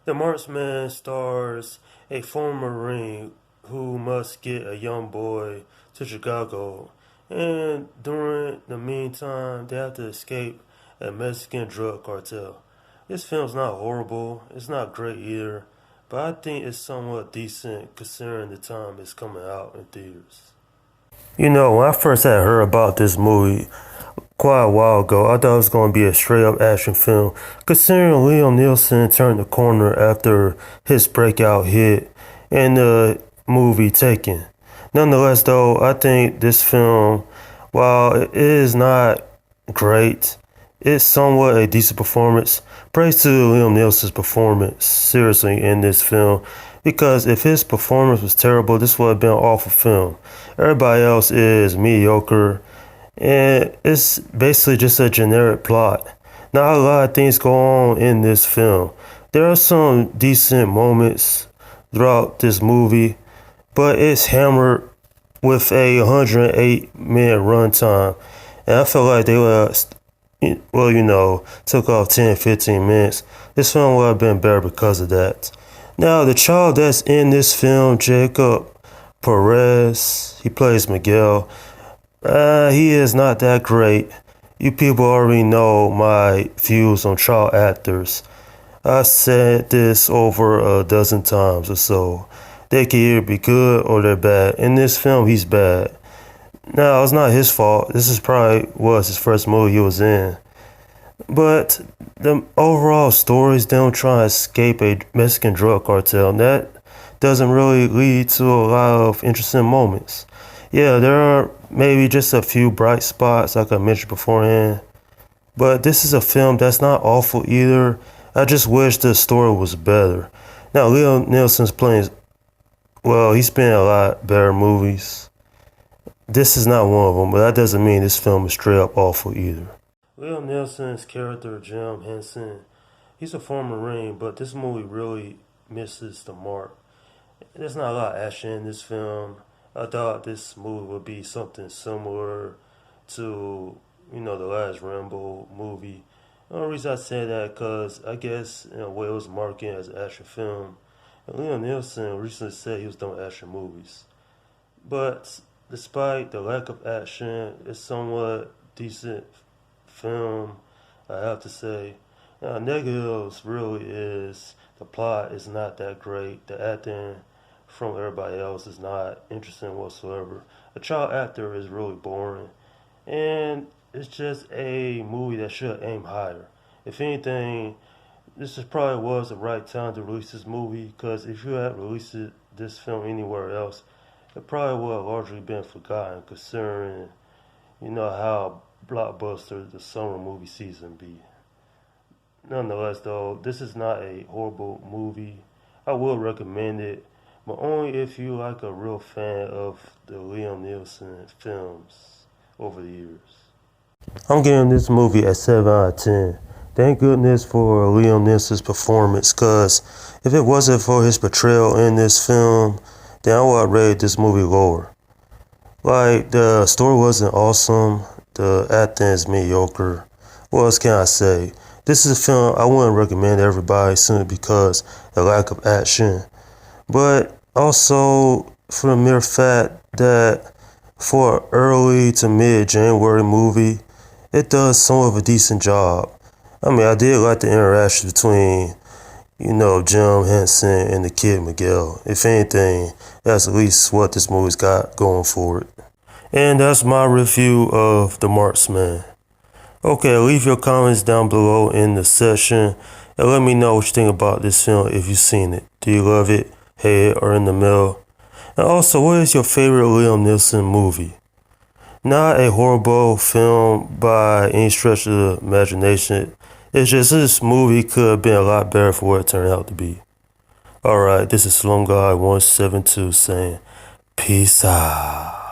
The Marksman stars a former Marine who must get a young boy to Chicago, and during the meantime, they have to escape a Mexican drug cartel. This film's not horrible, it's not great either, but I think it's somewhat decent considering the time it's coming out in theaters. When I first had heard about this movie, quite a while ago, I thought it was going to be a straight up action film. Considering Liam Neeson turned the corner after his breakout hit in the movie Taken. Nonetheless, though, I think this film, while it is not great, it's somewhat a decent performance. Praise to Liam Neeson's performance, seriously, in this film. Because if his performance was terrible, this would have been an awful film. Everybody else is mediocre. And it's basically just a generic plot. Not a lot of things go on in this film. There are some decent moments throughout this movie, but it's hammered with a 108-minute runtime. And I feel like they would took off 10, 15 minutes. This film would have been better because of that. Now, the child that's in this film, Jacob Perez, he plays Miguel. He is not that great. You people already know my views on child actors. I said this over a dozen times or so. They can either be good or they're bad. In this film, he's bad. Now, it's not his fault. This is probably was his first movie he was in. But the overall stories, them trying to escape a Mexican drug cartel, and that doesn't really lead to a lot of interesting moments. Yeah, there are maybe just a few bright spots like I mentioned beforehand. But this is a film that's not awful either. I just wish the story was better. Now, Liam Neeson's playing, well, he's been in a lot better movies. This is not one of them, but that doesn't mean this film is straight up awful either. Liam Neeson's character, Jim Henson, he's a former Marine, but this movie really misses the mark. There's not a lot of action in this film. I thought this movie would be something similar to, the last Rambo movie. The only reason I say that because I guess in a way it was marketed as an action film. And Liam Neeson recently said he was done with action movies. But despite the lack of action, it's somewhat decent film, I have to say. Now, negatives really is the plot is not that great. The acting from everybody else is not interesting whatsoever. A child actor is really boring. And it's just a movie that should aim higher. If anything, this is probably was the right time to release this movie, because if you had released this film anywhere else, it probably would have largely been forgotten, considering, how blockbuster the summer movie season be. Nonetheless, though, this is not a horrible movie. I will recommend it, but only if you like a real fan of the Liam Neeson films over the years. I'm giving this movie a 7 out of 10. Thank goodness for Liam Neeson's performance, because if it wasn't for his portrayal in this film, then I would have rated this movie lower. Like, the story wasn't awesome, the acting is mediocre. What else can I say? This is a film I wouldn't recommend to everybody simply because the lack of action. But also for the mere fact that for an early to mid-January movie, it does somewhat of a decent job. I did like the interaction between, Jim Henson and the kid Miguel. If anything, that's at least what this movie's got going for it. And that's my review of The Marksman. Okay, leave your comments down below in the section and let me know what you think about this film if you've seen it. Do you love it, hate it, or in the middle? And also, what is your favorite Liam Neeson movie? Not a horrible film by any stretch of the imagination. It's just this movie could have been a lot better for what it turned out to be. Alright, this is Slum Guy 172 saying, peace out.